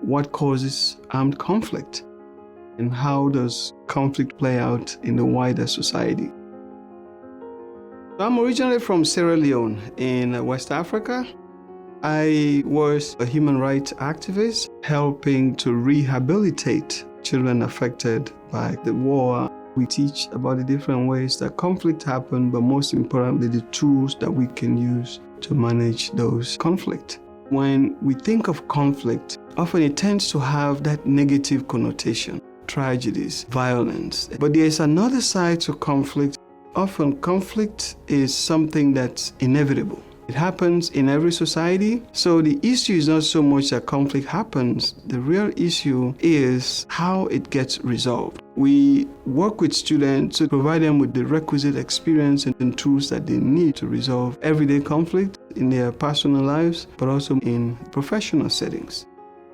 what causes armed conflict and how does conflict play out in the wider society. I'm originally from Sierra Leone in West Africa. I was a human rights activist helping to rehabilitate children affected by the war. We teach about the different ways that conflict happen, but most importantly, the tools that we can use to manage those conflicts. When we think of conflict, often it tends to have that negative connotation, tragedies, violence. But there's another side to conflict. Often conflict is something that's inevitable. It happens in every society. So the issue is not so much that conflict happens. The real issue is how it gets resolved. We work with students to provide them with the requisite experience and tools that they need to resolve everyday conflict in their personal lives, but also in professional settings.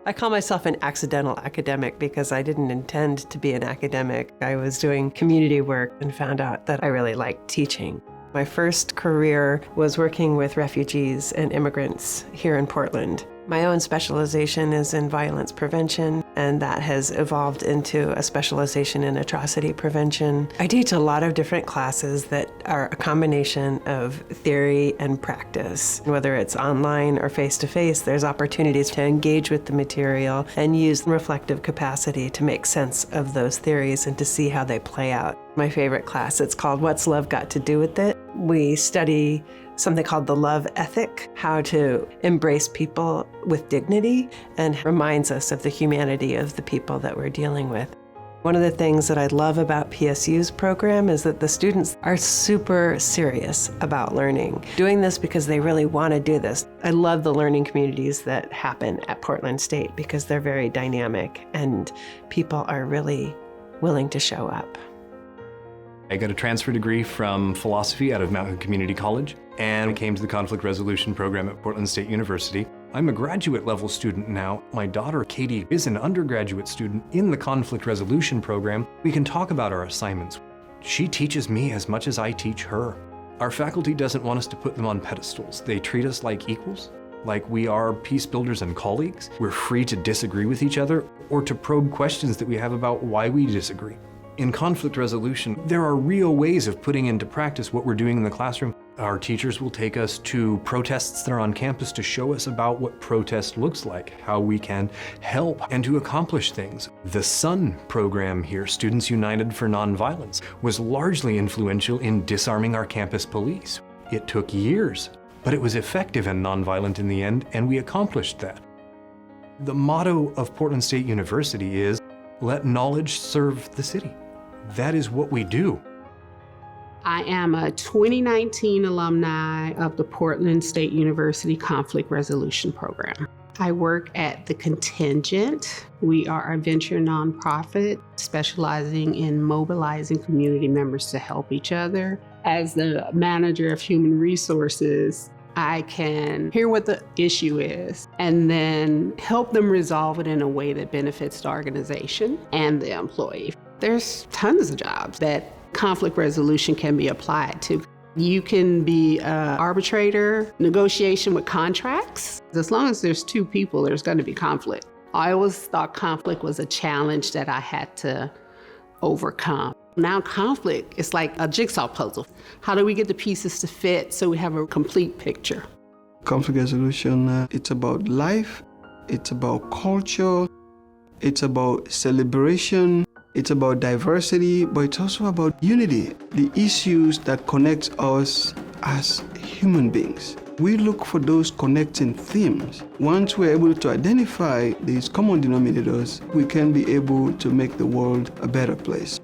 I call myself an accidental academic because I didn't intend to be an academic. I was doing community work and found out that I really liked teaching. My first career was working with refugees and immigrants here in Portland. My own specialization is in violence prevention, and that has evolved into a specialization in atrocity prevention. I teach a lot of different classes that are a combination of theory and practice. Whether it's online or face-to-face, there's opportunities to engage with the material and use reflective capacity to make sense of those theories and to see how they play out. My favorite class, it's called What's Love Got to Do with It? We study something called the love ethic, how to embrace people with dignity, and reminds us of the humanity of the people that we're dealing with. One of the things that I love about PSU's program is that the students are super serious about learning, doing this because they really want to do this. I love the learning communities that happen at Portland State because they're very dynamic and people are really willing to show up. I got a transfer degree from philosophy out of Mountain Community College and came to the conflict resolution program at Portland State University. I'm a graduate level student now. My daughter, Katie, is an undergraduate student in the conflict resolution program. We can talk about our assignments. She teaches me as much as I teach her. Our faculty doesn't want us to put them on pedestals. They treat us like equals, like we are peace builders and colleagues. We're free to disagree with each other or to probe questions that we have about why we disagree. In conflict resolution, there are real ways of putting into practice what we're doing in the classroom. Our teachers will take us to protests that are on campus to show us about what protest looks like, how we can help and to accomplish things. The SUN program here, Students United for Nonviolence, was largely influential in disarming our campus police. It took years, but it was effective and nonviolent in the end, and we accomplished that. The motto of Portland State University is, "Let knowledge serve the city." That is what we do. I am a 2019 alumni of the Portland State University Conflict Resolution Program. I work at The Contingent. We are a venture nonprofit specializing in mobilizing community members to help each other. As the manager of human resources, I can hear what the issue is and then help them resolve it in a way that benefits the organization and the employee. There's tons of jobs that conflict resolution can be applied to. You can be an arbitrator, negotiation with contracts. As long as there's two people, there's going to be conflict. I always thought conflict was a challenge that I had to overcome. Now conflict is like a jigsaw puzzle. How do we get the pieces to fit so we have a complete picture? Conflict resolution, it's about life, it's about culture, it's about celebration, it's about diversity, but it's also about unity, the issues that connect us as human beings. We look for those connecting themes. Once we're able to identify these common denominators, we can be able to make the world a better place.